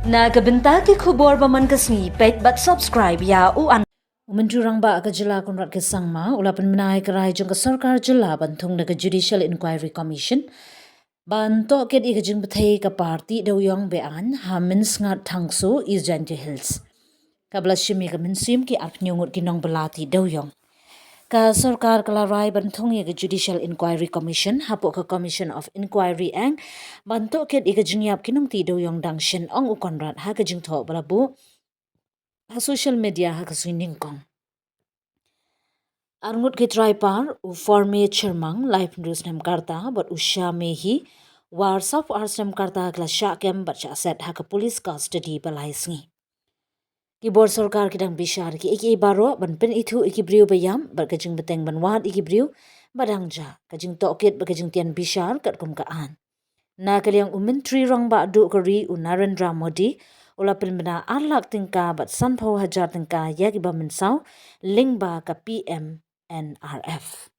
Nagabenta ki khubor baman kasngi pet but subscribe ya u an Umanjurang ba aga jila Conrad ke sangma ulapan menai kerai jong ke sarkar jila bantung naga Judicial Inquiry Commission banto ket iga jing bethei ka parti dawyong bean hamin ngat thangso Isjante Hills kabla shimi ka minsim ki apnyungut kinong belati dawyong ka sarkar kalarai bantung iga Judicial Inquiry Commission hapo ka Commission of Inquiry ang banto ket iga jingyap kinong ti dawyong dangshin ong u Conrad ha ka jing tho balabu ha social media ha ka suining kong ngut ki trai par u forme chermang life news nam karta but u shah me hi war saf ars nam karta kla shah kem but cha set ha ka police custody balai sngi ki bor sarkar ki dang bishar ki iki baro ban pen ithu iki briu bayam bar ka jing beteng ban wat iki briu badang ja ka jing toket ba ka jing tian bishar kat kum ka an na kalyang umin tri rong ba du kari u Narendra Modi ula pilmena arlak tingka bat sanpho hajar tingka yagi ba min saw ling ba ka PM NRF